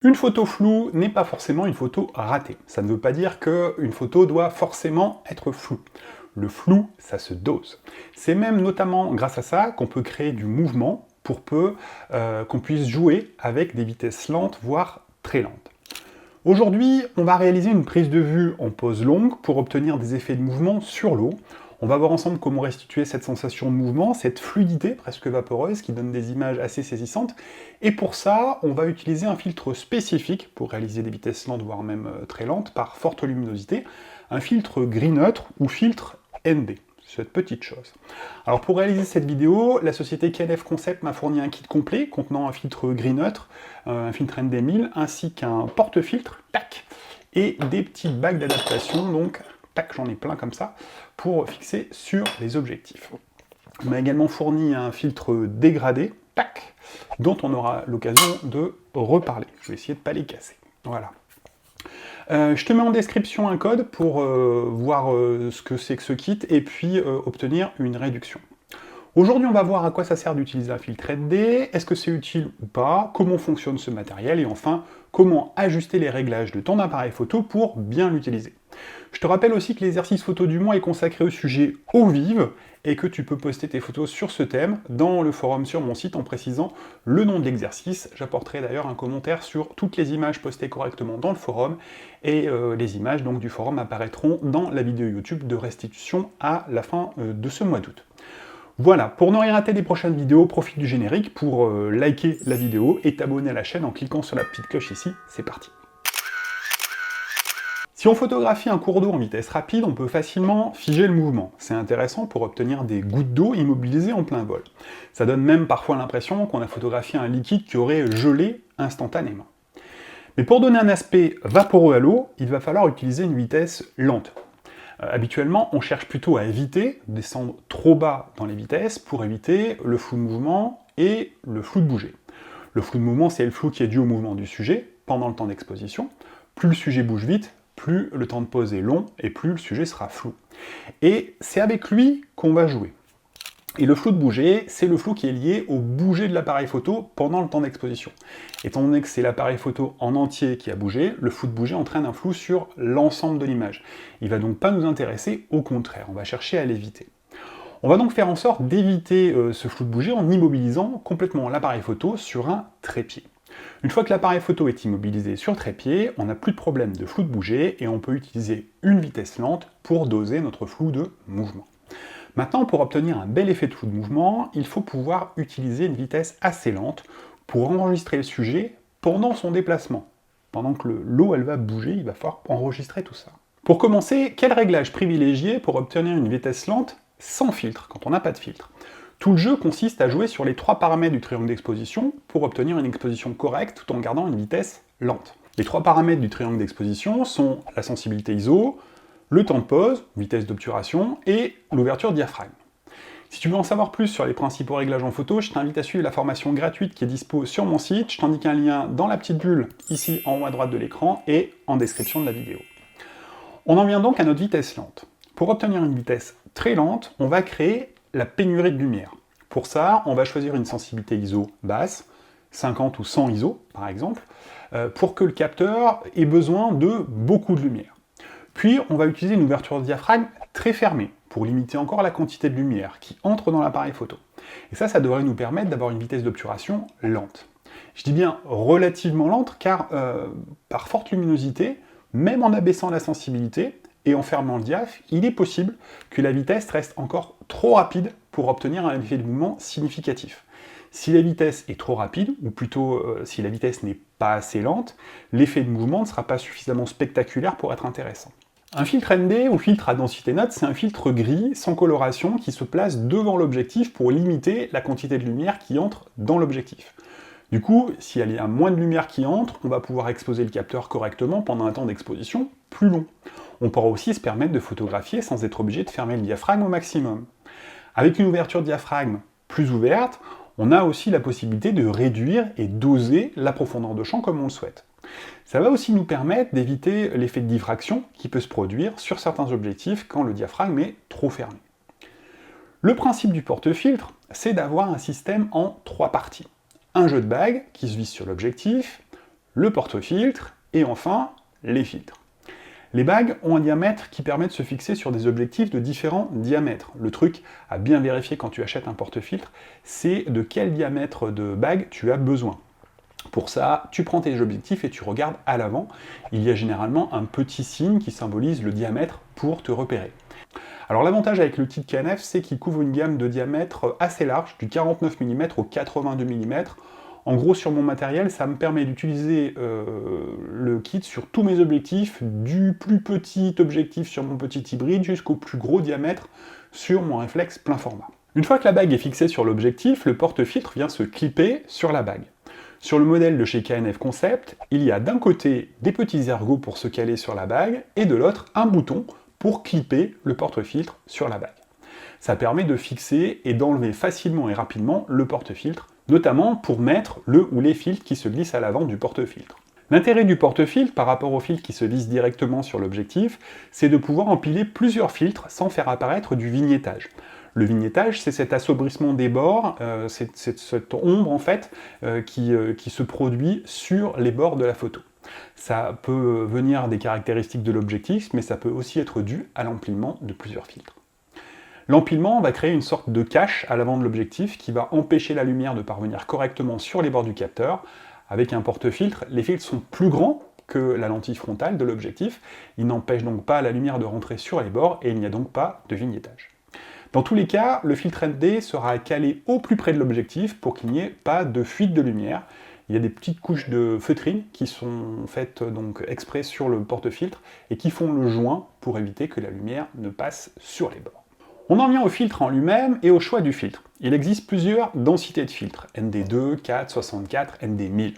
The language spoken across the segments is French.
Une photo floue n'est pas forcément une photo ratée. Ça ne veut pas dire qu'une photo doit forcément être floue. Le flou, ça se dose. C'est même notamment grâce à ça qu'on peut créer du mouvement pour peu qu'on puisse jouer avec des vitesses lentes, voire très lentes. Aujourd'hui, on va réaliser une prise de vue en pose longue pour obtenir des effets de mouvement sur l'eau. On va voir ensemble comment restituer cette sensation de mouvement, cette fluidité presque vaporeuse qui donne des images assez saisissantes. Et pour ça, on va utiliser un filtre spécifique pour réaliser des vitesses lentes, voire même très lentes, par forte luminosité, un filtre gris neutre ou filtre ND. Cette petite chose. Alors pour réaliser cette vidéo, la société KNF Concept m'a fourni un kit complet contenant un filtre gris neutre, un filtre ND1000, ainsi qu'un porte-filtre, tac, et des petites bagues d'adaptation, donc tac, j'en ai plein comme ça, pour fixer sur les objectifs. On m'a également fourni un filtre dégradé, tac, dont on aura l'occasion de reparler. Je vais essayer de ne pas les casser. Voilà. Je te mets en description un code pour voir ce que c'est que ce kit et puis obtenir une réduction. Aujourd'hui, on va voir à quoi ça sert d'utiliser un filtre ND, est-ce que c'est utile ou pas, comment fonctionne ce matériel, et enfin, comment ajuster les réglages de ton appareil photo pour bien l'utiliser. Je te rappelle aussi que l'exercice photo du mois est consacré au sujet eau vive, et que tu peux poster tes photos sur ce thème dans le forum sur mon site en précisant le nom de l'exercice. J'apporterai d'ailleurs un commentaire sur toutes les images postées correctement dans le forum, et les images donc, du forum apparaîtront dans la vidéo YouTube de restitution à la fin de ce mois d'août. Voilà, pour ne rien rater des prochaines vidéos, profite du générique pour liker la vidéo et t'abonner à la chaîne en cliquant sur la petite cloche ici, c'est parti. Si on photographie un cours d'eau en vitesse rapide, on peut facilement figer le mouvement. C'est intéressant pour obtenir des gouttes d'eau immobilisées en plein vol. Ça donne même parfois l'impression qu'on a photographié un liquide qui aurait gelé instantanément. Mais pour donner un aspect vaporeux à l'eau, il va falloir utiliser une vitesse lente. Habituellement, on cherche plutôt à éviter de descendre trop bas dans les vitesses pour éviter le flou de mouvement et le flou de bouger. Le flou de mouvement, c'est le flou qui est dû au mouvement du sujet pendant le temps d'exposition. Plus le sujet bouge vite, plus le temps de pose est long et plus le sujet sera flou. Et c'est avec lui qu'on va jouer. Et le flou de bouger, c'est le flou qui est lié au bouger de l'appareil photo pendant le temps d'exposition. Étant donné que c'est l'appareil photo en entier qui a bougé, le flou de bouger entraîne un flou sur l'ensemble de l'image. Il va donc pas nous intéresser, au contraire, on va chercher à l'éviter. On va donc faire en sorte d'éviter ce flou de bouger en immobilisant complètement l'appareil photo sur un trépied. Une fois que l'appareil photo est immobilisé sur trépied, on n'a plus de problème de flou de bouger et on peut utiliser une vitesse lente pour doser notre flou de mouvement. Maintenant, pour obtenir un bel effet de flou de mouvement, il faut pouvoir utiliser une vitesse assez lente pour enregistrer le sujet pendant son déplacement. Pendant que l'eau elle va bouger, il va falloir enregistrer tout ça. Pour commencer, quel réglage privilégier pour obtenir une vitesse lente sans filtre, quand on n'a pas de filtre? Tout le jeu consiste à jouer sur les trois paramètres du triangle d'exposition pour obtenir une exposition correcte tout en gardant une vitesse lente. Les trois paramètres du triangle d'exposition sont la sensibilité ISO, le temps de pose, vitesse d'obturation, et l'ouverture diaphragme. Si tu veux en savoir plus sur les principaux réglages en photo, je t'invite à suivre la formation gratuite qui est dispo sur mon site. Je t'indique un lien dans la petite bulle, ici en haut à droite de l'écran, et en description de la vidéo. On en vient donc à notre vitesse lente. Pour obtenir une vitesse très lente, on va créer la pénurie de lumière. Pour ça, on va choisir une sensibilité ISO basse, 50 ou 100 ISO par exemple, pour que le capteur ait besoin de beaucoup de lumière. Puis, on va utiliser une ouverture de diaphragme très fermée, pour limiter encore la quantité de lumière qui entre dans l'appareil photo. Et ça devrait nous permettre d'avoir une vitesse d'obturation lente. Je dis bien relativement lente, car par forte luminosité, même en abaissant la sensibilité et en fermant le diaph, il est possible que la vitesse reste encore trop rapide pour obtenir un effet de mouvement significatif. Si la vitesse est trop rapide, ou plutôt si la vitesse n'est pas assez lente, l'effet de mouvement ne sera pas suffisamment spectaculaire pour être intéressant. Un filtre ND ou filtre à densité nette, c'est un filtre gris, sans coloration, qui se place devant l'objectif pour limiter la quantité de lumière qui entre dans l'objectif. Du coup, s'il y a moins de lumière qui entre, on va pouvoir exposer le capteur correctement pendant un temps d'exposition plus long. On pourra aussi se permettre de photographier sans être obligé de fermer le diaphragme au maximum. Avec une ouverture de diaphragme plus ouverte, on a aussi la possibilité de réduire et doser la profondeur de champ comme on le souhaite. Ça va aussi nous permettre d'éviter l'effet de diffraction qui peut se produire sur certains objectifs quand le diaphragme est trop fermé. Le principe du porte-filtre, c'est d'avoir un système en trois parties. Un jeu de bagues qui se visse sur l'objectif, le porte-filtre, et enfin, les filtres. Les bagues ont un diamètre qui permet de se fixer sur des objectifs de différents diamètres. Le truc à bien vérifier quand tu achètes un porte-filtre, c'est de quel diamètre de bague tu as besoin. Pour ça, tu prends tes objectifs et tu regardes à l'avant. Il y a généralement un petit signe qui symbolise le diamètre pour te repérer. Alors l'avantage avec le kit KNF, c'est qu'il couvre une gamme de diamètres assez large, du 49 mm au 82 mm. En gros, sur mon matériel, ça me permet d'utiliser le kit sur tous mes objectifs, du plus petit objectif sur mon petit hybride jusqu'au plus gros diamètre sur mon réflexe plein format. Une fois que la bague est fixée sur l'objectif, le porte-filtre vient se clipper sur la bague. Sur le modèle de chez KNF Concept, il y a d'un côté des petits ergots pour se caler sur la bague, et de l'autre un bouton pour clipper le porte-filtre sur la bague. Ça permet de fixer et d'enlever facilement et rapidement le porte-filtre, notamment pour mettre le ou les filtres qui se glissent à l'avant du porte-filtre. L'intérêt du porte-filtre par rapport aux filtres qui se vissent directement sur l'objectif, c'est de pouvoir empiler plusieurs filtres sans faire apparaître du vignettage. Le vignettage, c'est cet assombrissement des bords, c'est cette ombre en fait qui se produit sur les bords de la photo. Ça peut venir des caractéristiques de l'objectif, mais ça peut aussi être dû à l'empilement de plusieurs filtres. L'empilement va créer une sorte de cache à l'avant de l'objectif qui va empêcher la lumière de parvenir correctement sur les bords du capteur. Avec un porte-filtre, les filtres sont plus grands que la lentille frontale de l'objectif, ils n'empêchent donc pas la lumière de rentrer sur les bords et il n'y a donc pas de vignettage. Dans tous les cas, le filtre ND sera calé au plus près de l'objectif pour qu'il n'y ait pas de fuite de lumière. Il y a des petites couches de feutrine qui sont faites donc exprès sur le porte-filtre et qui font le joint pour éviter que la lumière ne passe sur les bords. On en vient au filtre en lui-même et au choix du filtre. Il existe plusieurs densités de filtres, ND2, 4, 64, ND1000.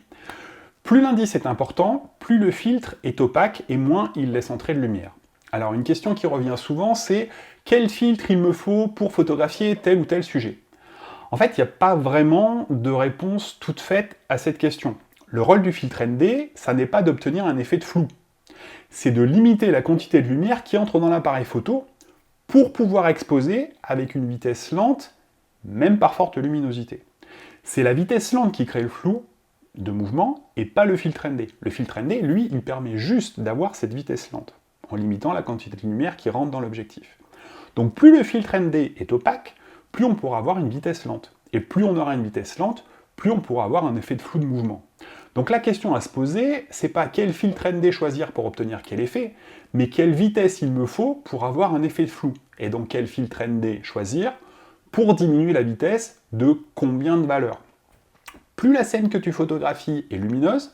Plus l'indice est important, plus le filtre est opaque et moins il laisse entrer de lumière. Alors une question qui revient souvent, c'est quel filtre il me faut pour photographier tel ou tel sujet? En fait, il n'y a pas vraiment de réponse toute faite à cette question. Le rôle du filtre ND, ça n'est pas d'obtenir un effet de flou. C'est de limiter la quantité de lumière qui entre dans l'appareil photo pour pouvoir exposer avec une vitesse lente, même par forte luminosité. C'est la vitesse lente qui crée le flou de mouvement et pas le filtre ND. Le filtre ND, lui, il permet juste d'avoir cette vitesse lente, en limitant la quantité de lumière qui rentre dans l'objectif. Donc plus le filtre ND est opaque, plus on pourra avoir une vitesse lente. Et plus on aura une vitesse lente, plus on pourra avoir un effet de flou de mouvement. Donc la question à se poser, c'est pas quel filtre ND choisir pour obtenir quel effet, mais quelle vitesse il me faut pour avoir un effet de flou. Et donc quel filtre ND choisir pour diminuer la vitesse de combien de valeurs. Plus la scène que tu photographies est lumineuse,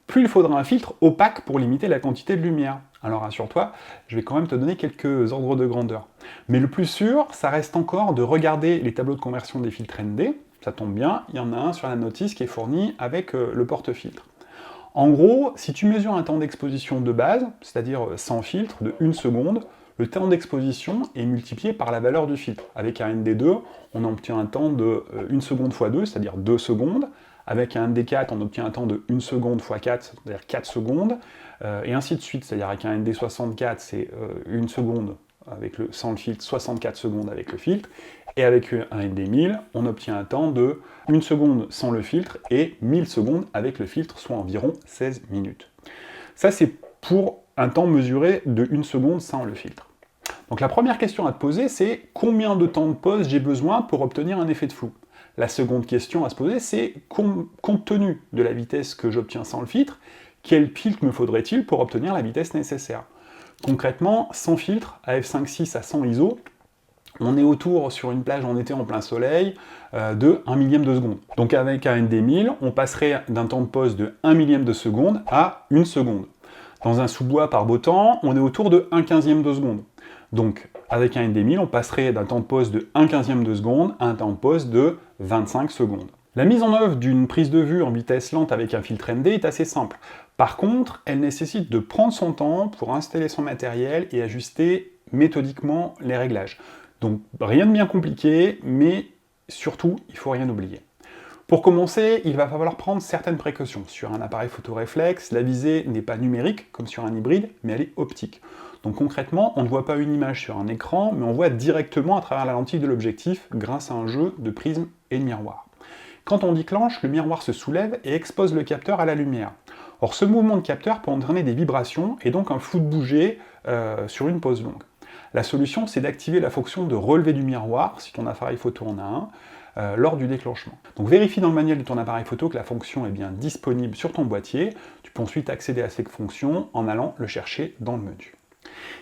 plus il faudra un filtre opaque pour limiter la quantité de lumière. Alors rassure-toi, je vais quand même te donner quelques ordres de grandeur. Mais le plus sûr, ça reste encore de regarder les tableaux de conversion des filtres ND. Ça tombe bien, il y en a un sur la notice qui est fourni avec le porte-filtre. En gros, si tu mesures un temps d'exposition de base, c'est-à-dire sans filtre, de 1 seconde, le temps d'exposition est multiplié par la valeur du filtre. Avec un ND2, on obtient un temps de 1 seconde x 2, c'est-à-dire 2 secondes. Avec un ND4, on obtient un temps de 1 seconde x 4, c'est-à-dire 4 secondes, et ainsi de suite. C'est-à-dire avec un ND64, c'est 1 seconde sans le filtre, 64 secondes avec le filtre, et avec un ND1000, on obtient un temps de 1 seconde sans le filtre et 1000 secondes avec le filtre, soit environ 16 minutes. Ça, c'est pour un temps mesuré de 1 seconde sans le filtre. Donc la première question à te poser, c'est combien de temps de pause j'ai besoin pour obtenir un effet de flou? La seconde question à se poser, c'est compte tenu de la vitesse que j'obtiens sans le filtre, quel filtre me faudrait-il pour obtenir la vitesse nécessaire? Concrètement, sans filtre, à f5.6 à 100 ISO, on est autour, sur une plage en été en plein soleil, de 1 millième de seconde. Donc avec un ND1000, on passerait d'un temps de pause de 1 millième de seconde à 1 seconde. Dans un sous-bois par beau temps, on est autour de 1/15e de seconde. Donc, avec un ND1000, on passerait d'un temps de pause de 1/15e de seconde à un temps de pause de 25 secondes. La mise en œuvre d'une prise de vue en vitesse lente avec un filtre ND est assez simple. Par contre, elle nécessite de prendre son temps pour installer son matériel et ajuster méthodiquement les réglages. Donc, rien de bien compliqué, mais surtout, il ne faut rien oublier. Pour commencer, il va falloir prendre certaines précautions. Sur un appareil photoréflexe, la visée n'est pas numérique, comme sur un hybride, mais elle est optique. Donc concrètement, on ne voit pas une image sur un écran, mais on voit directement à travers la lentille de l'objectif grâce à un jeu de prisme et de miroir. Quand on déclenche, le miroir se soulève et expose le capteur à la lumière. Or, ce mouvement de capteur peut entraîner des vibrations et donc un flou de bouger sur une pause longue. La solution, c'est d'activer la fonction de relevé du miroir, si ton appareil photo en a un, lors du déclenchement. Donc vérifie dans le manuel de ton appareil photo que la fonction est bien disponible sur ton boîtier. Tu peux ensuite accéder à cette fonction en allant le chercher dans le menu.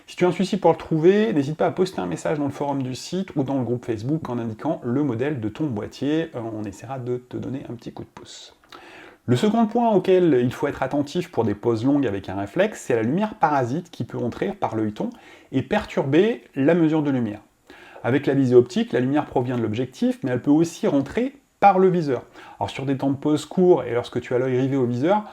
Si tu as un souci pour le trouver, n'hésite pas à poster un message dans le forum du site ou dans le groupe Facebook en indiquant le modèle de ton boîtier. On essaiera de te donner un petit coup de pouce. Le second point auquel il faut être attentif pour des pauses longues avec un réflexe, c'est la lumière parasite qui peut entrer par l'œilleton et perturber la mesure de lumière. Avec la visée optique, la lumière provient de l'objectif, mais elle peut aussi rentrer par le viseur. Alors sur des temps de pause courts et lorsque tu as l'œil rivé au viseur,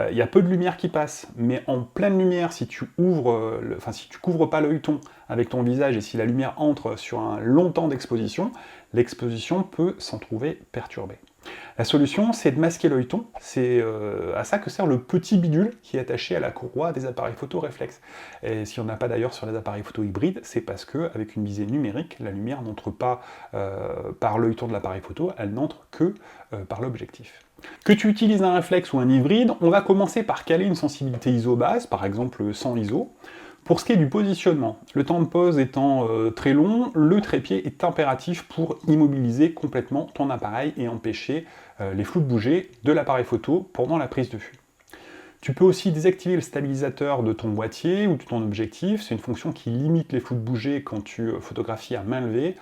il y a peu de lumière qui passe, mais en pleine lumière, si tu couvres pas l'œilleton avec ton visage et si la lumière entre sur un long temps d'exposition, l'exposition peut s'en trouver perturbée. La solution, c'est de masquer l'œilleton. C'est à ça que sert le petit bidule qui est attaché à la courroie des appareils photo réflexes. Et s'il n'y en a pas d'ailleurs sur les appareils photo hybrides, c'est parce qu'avec une visée numérique, la lumière n'entre pas par l'œilleton de l'appareil photo, elle n'entre que par l'objectif. Que tu utilises un réflexe ou un hybride, on va commencer par caler une sensibilité ISO basse, par exemple 100 ISO. Pour ce qui est du positionnement, le temps de pause étant très long, le trépied est impératif pour immobiliser complètement ton appareil et empêcher les flous de bouger de l'appareil photo pendant la prise de vue. Tu peux aussi désactiver le stabilisateur de ton boîtier ou de ton objectif, c'est une fonction qui limite les flous de bouger quand tu photographies à main levée,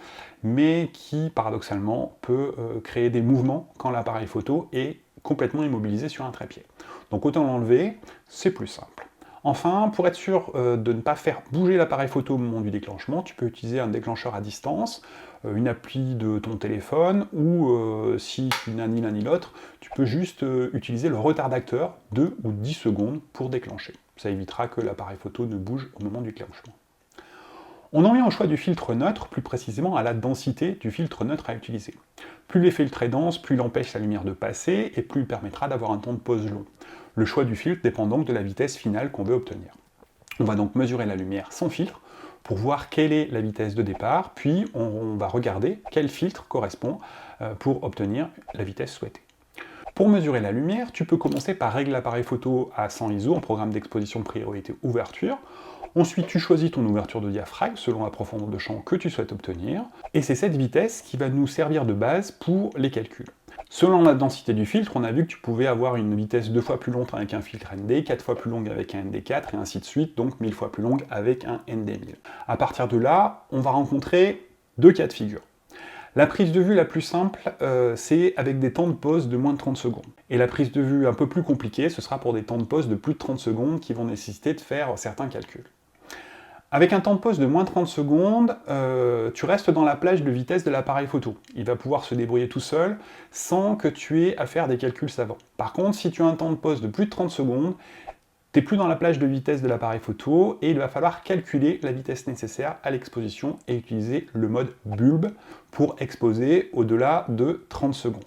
mais qui paradoxalement peut créer des mouvements quand l'appareil photo est complètement immobilisé sur un trépied. Donc autant l'enlever, c'est plus simple. Enfin, pour être sûr de ne pas faire bouger l'appareil photo au moment du déclenchement, tu peux utiliser un déclencheur à distance, une appli de ton téléphone, ou si tu n'as ni l'un ni l'autre, tu peux juste utiliser le retardateur 2 ou 10 secondes pour déclencher. Ça évitera que l'appareil photo ne bouge au moment du déclenchement. On en vient au choix du filtre neutre, plus précisément à la densité du filtre neutre à utiliser. Plus le filtre est dense, plus il empêche la lumière de passer, et plus il permettra d'avoir un temps de pause long. Le choix du filtre dépend donc de la vitesse finale qu'on veut obtenir. On va donc mesurer la lumière sans filtre, pour voir quelle est la vitesse de départ, puis on va regarder quel filtre correspond pour obtenir la vitesse souhaitée. Pour mesurer la lumière, tu peux commencer par régler l'appareil photo à 100 ISO en programme d'exposition priorité ouverture. Ensuite, tu choisis ton ouverture de diaphragme selon la profondeur de champ que tu souhaites obtenir, et c'est cette vitesse qui va nous servir de base pour les calculs. Selon la densité du filtre, on a vu que tu pouvais avoir une vitesse 2 fois plus longue avec un filtre ND, 4 fois plus longue avec un ND4, et ainsi de suite, donc 1000 fois plus longue avec un ND1000. À partir de là, on va rencontrer deux cas de figure. La prise de vue la plus simple, c'est avec des temps de pause de moins de 30 secondes. Et la prise de vue un peu plus compliquée, ce sera pour des temps de pause de plus de 30 secondes qui vont nécessiter de faire certains calculs. Avec un temps de pause de moins de 30 secondes, tu restes dans la plage de vitesse de l'appareil photo. Il va pouvoir se débrouiller tout seul sans que tu aies à faire des calculs savants. Par contre, si tu as un temps de pause de plus de 30 secondes, tu n'es plus dans la plage de vitesse de l'appareil photo et il va falloir calculer la vitesse nécessaire à l'exposition et utiliser le mode bulbe pour exposer au-delà de 30 secondes.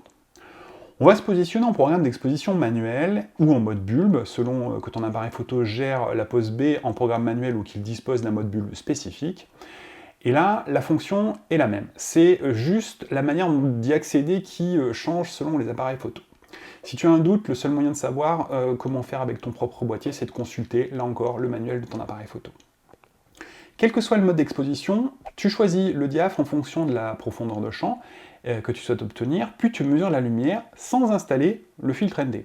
On va se positionner en programme d'exposition manuel ou en mode bulbe, selon que ton appareil photo gère la pose B en programme manuel ou qu'il dispose d'un mode bulbe spécifique. Et là, la fonction est la même. C'est juste la manière d'y accéder qui change selon les appareils photo. Si tu as un doute, le seul moyen de savoir comment faire avec ton propre boîtier, c'est de consulter, là encore, le manuel de ton appareil photo. Quel que soit le mode d'exposition, tu choisis le diaph en fonction de la profondeur de champ que tu souhaites obtenir, puis tu mesures la lumière sans installer le filtre ND.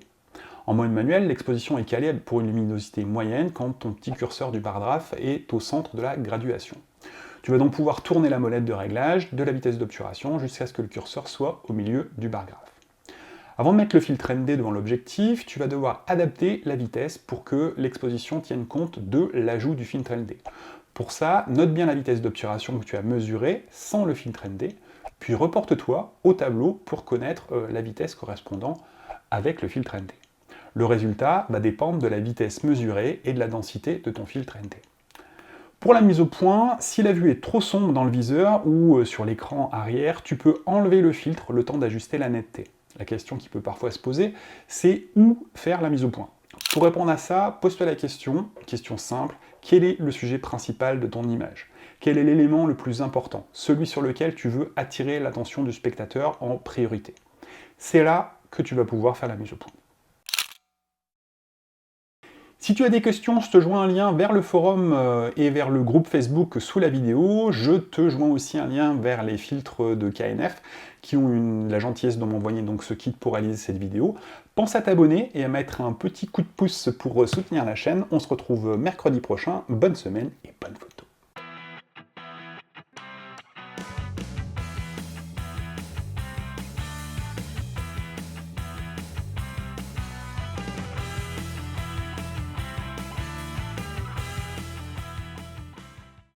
En mode manuel, l'exposition est calée pour une luminosité moyenne quand ton petit curseur du bar graphe est au centre de la graduation. Tu vas donc pouvoir tourner la molette de réglage de la vitesse d'obturation jusqu'à ce que le curseur soit au milieu du bar graphe. Avant de mettre le filtre ND devant l'objectif, tu vas devoir adapter la vitesse pour que l'exposition tienne compte de l'ajout du filtre ND. Pour ça, note bien la vitesse d'obturation que tu as mesurée sans le filtre ND, puis reporte-toi au tableau pour connaître la vitesse correspondant avec le filtre ND. Le résultat va dépendre de la vitesse mesurée et de la densité de ton filtre ND. Pour la mise au point, si la vue est trop sombre dans le viseur ou sur l'écran arrière, tu peux enlever le filtre le temps d'ajuster la netteté. La question qui peut parfois se poser, c'est où faire la mise au point. Pour répondre à ça, pose-toi la question simple, quel est le sujet principal de ton image? Quel est l'élément le plus important? Celui sur lequel tu veux attirer l'attention du spectateur en priorité. C'est là que tu vas pouvoir faire la mise au point. Si tu as des questions, je te joins un lien vers le forum et vers le groupe Facebook sous la vidéo. Je te joins aussi un lien vers les filtres de KNF qui ont la gentillesse de m'envoyer donc ce kit pour réaliser cette vidéo. Pense à t'abonner et à mettre un petit coup de pouce pour soutenir la chaîne. On se retrouve mercredi prochain. Bonne semaine et bonne photo.